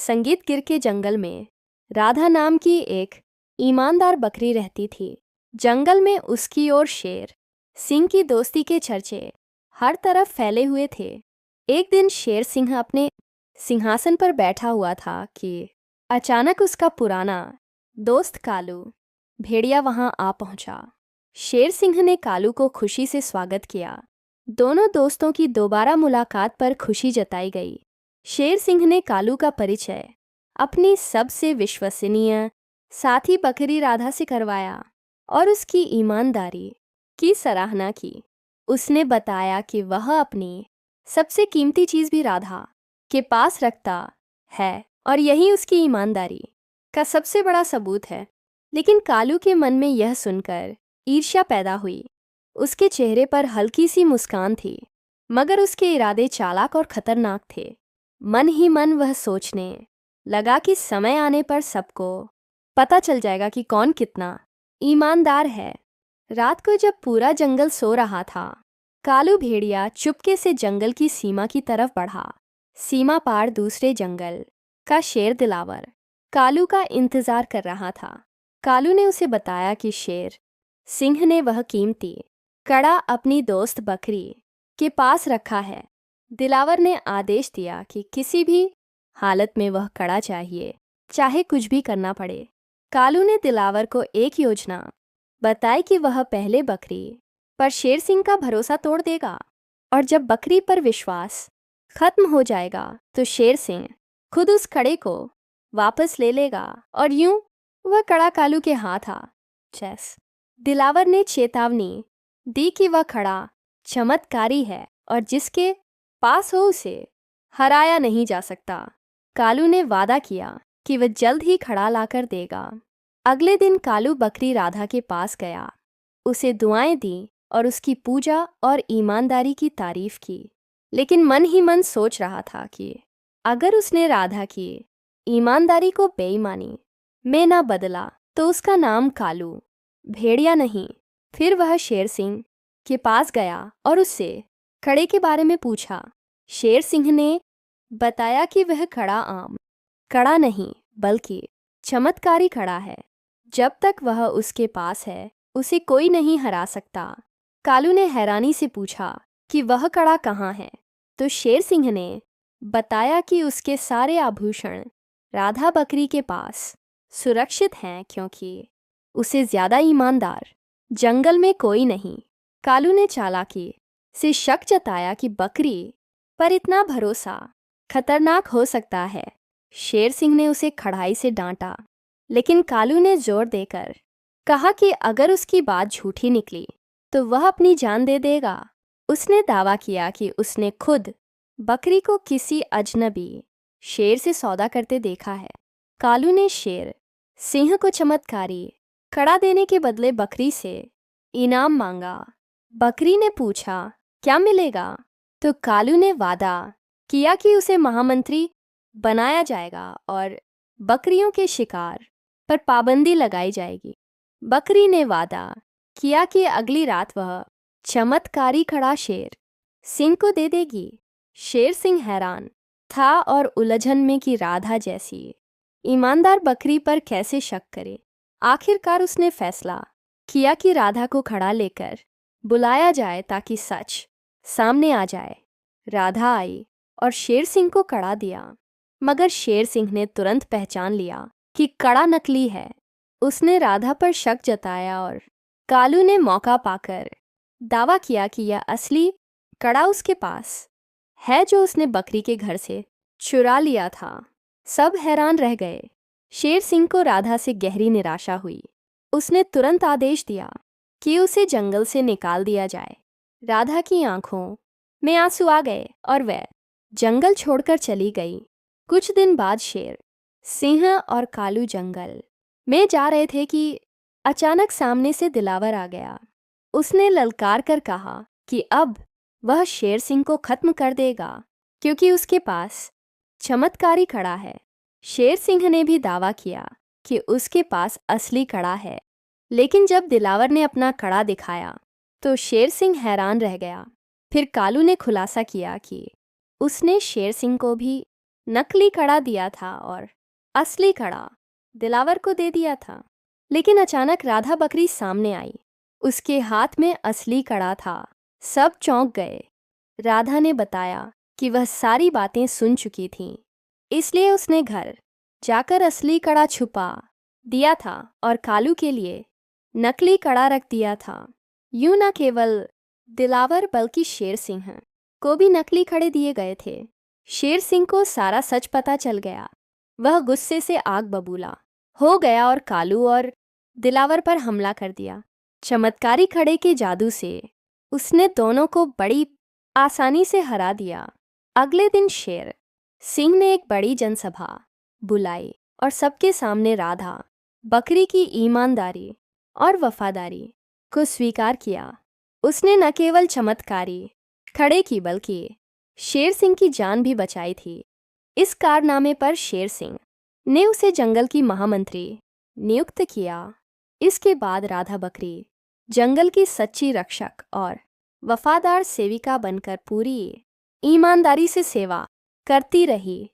संगीत गिर के जंगल में राधा नाम की एक ईमानदार बकरी रहती थी। जंगल में उसकी और शेर सिंह की दोस्ती के चर्चे हर तरफ फैले हुए थे। एक दिन शेर सिंह अपने सिंहासन पर बैठा हुआ था कि अचानक उसका पुराना दोस्त कालू भेड़िया वहां आ पहुंचा। शेर सिंह ने कालू को खुशी से स्वागत किया। दोनों दोस्तों की दोबारा मुलाकात पर खुशी जताई गई। शेर सिंह ने कालू का परिचय अपनी सबसे विश्वसनीय साथी बकरी राधा से करवाया और उसकी ईमानदारी की सराहना की। उसने बताया कि वह अपनी सबसे कीमती चीज़ भी राधा के पास रखता है और यही उसकी ईमानदारी का सबसे बड़ा सबूत है। लेकिन कालू के मन में यह सुनकर ईर्ष्या पैदा हुई। उसके चेहरे पर हल्की सी मुस्कान थी, मगर उसके इरादे चालाक और खतरनाक थे। मन ही मन वह सोचने लगा कि समय आने पर सबको पता चल जाएगा कि कौन कितना ईमानदार है। रात को जब पूरा जंगल सो रहा था, कालू भेड़िया चुपके से जंगल की सीमा की तरफ बढ़ा। सीमा पार दूसरे जंगल का शेर दिलावर कालू का इंतजार कर रहा था। कालू ने उसे बताया कि शेर सिंह ने वह कीमती कड़ा अपनी दोस्त बकरी के पास रखा है। दिलावर ने आदेश दिया कि किसी भी हालत में वह कड़ा चाहिए, चाहे कुछ भी करना पड़े। कालू ने दिलावर को एक योजना बताई कि वह पहले बकरी पर शेर सिंह का भरोसा तोड़ देगा और जब बकरी पर विश्वास खत्म हो जाएगा तो शेर सिंह खुद उस कड़े को वापस ले लेगा और यूं वह कड़ा कालू के हाथ आ चैस। दिलावर ने चेतावनी दी कि वह खड़ा चमत्कारी है और जिसके पास हो उसे हराया नहीं जा सकता। कालू ने वादा किया कि वह जल्द ही खड़ा लाकर देगा। अगले दिन कालू बकरी राधा के पास गया, उसे दुआएं दी और उसकी पूजा और ईमानदारी की तारीफ की। लेकिन मन ही मन सोच रहा था कि अगर उसने राधा की ईमानदारी को बेईमानी में ना बदला तो उसका नाम कालू भेड़िया नहीं। फिर वह शेर सिंह के पास गया और उससे कड़े के बारे में पूछा। शेर सिंह ने बताया कि वह कड़ा आम कड़ा नहीं बल्कि चमत्कारी कड़ा है। जब तक वह उसके पास है उसे कोई नहीं हरा सकता। कालू ने हैरानी से पूछा कि वह कड़ा कहाँ है, तो शेर सिंह ने बताया कि उसके सारे आभूषण राधा बकरी के पास सुरक्षित हैं क्योंकि उसे ज़्यादा ईमानदार जंगल में कोई नहीं। कालू ने चालाकी से शक जताया कि बकरी पर इतना भरोसा खतरनाक हो सकता है। शेर सिंह ने उसे कड़ाई से डांटा, लेकिन कालू ने जोर देकर कहा कि अगर उसकी बात झूठी निकली तो वह अपनी जान दे देगा। उसने दावा किया कि उसने खुद बकरी को किसी अजनबी शेर से सौदा करते देखा है। कालू ने शेर सिंह को चमत्कारी कड़ा देने के बदले बकरी से इनाम मांगा। बकरी ने पूछा क्या मिलेगा, तो कालू ने वादा किया कि उसे महामंत्री बनाया जाएगा और बकरियों के शिकार पर पाबंदी लगाई जाएगी। बकरी ने वादा किया कि अगली रात वह चमत्कारी खड़ा शेर सिंह को दे देगी। शेर सिंह हैरान था और उलझन में कि राधा जैसी ईमानदार बकरी पर कैसे शक करे। आखिरकार उसने फैसला किया कि राधा को खड़ा लेकर बुलाया जाए ताकि सच सामने आ जाए। राधा आई और शेर सिंह को कड़ा दिया, मगर शेर सिंह ने तुरंत पहचान लिया कि कड़ा नकली है। उसने राधा पर शक जताया और कालू ने मौका पाकर दावा किया कि यह असली कड़ा उसके पास है जो उसने बकरी के घर से चुरा लिया था। सब हैरान रह गए। शेर सिंह को राधा से गहरी निराशा हुई। उसने तुरंत आदेश दिया कि उसे जंगल से निकाल दिया जाए। राधा की आंखों में आंसू आ गए और वह जंगल छोड़कर चली गई। कुछ दिन बाद शेर सिंह और कालू जंगल में जा रहे थे कि अचानक सामने से दिलावर आ गया। उसने ललकार कर कहा कि अब वह शेर सिंह को खत्म कर देगा क्योंकि उसके पास चमत्कारी कड़ा है। शेर सिंह ने भी दावा किया कि उसके पास असली कड़ा है, लेकिन जब दिलावर ने अपना कड़ा दिखाया तो शेर सिंह हैरान रह गया। फिर कालू ने खुलासा किया कि उसने शेर सिंह को भी नकली कड़ा दिया था और असली कड़ा दिलावर को दे दिया था। लेकिन अचानक राधा बकरी सामने आई। उसके हाथ में असली कड़ा था। सब चौंक गए। राधा ने बताया कि वह सारी बातें सुन चुकी थी, इसलिए उसने घर जाकर असली कड़ा छुपा दिया था और कालू के लिए नकली कड़ा रख दिया था। यूं न केवल दिलावर बल्कि शेर सिंह को भी नकली कड़े दिए गए थे। शेर सिंह को सारा सच पता चल गया। वह गुस्से से आग बबूला हो गया और कालू और दिलावर पर हमला कर दिया। चमत्कारी कड़े के जादू से उसने दोनों को बड़ी आसानी से हरा दिया। अगले दिन शेर सिंह ने एक बड़ी जनसभा बुलाई और सबके सामने राधा बकरी की ईमानदारी और वफादारी को स्वीकार किया। उसने न केवल चमत्कारी खड़े की बल्कि शेर सिंह की जान भी बचाई थी। इस कारनामे पर शेर सिंह ने उसे जंगल की महामंत्री नियुक्त किया। इसके बाद राधा बकरी जंगल की सच्ची रक्षक और वफादार सेविका बनकर पूरी ईमानदारी से सेवा करती रही।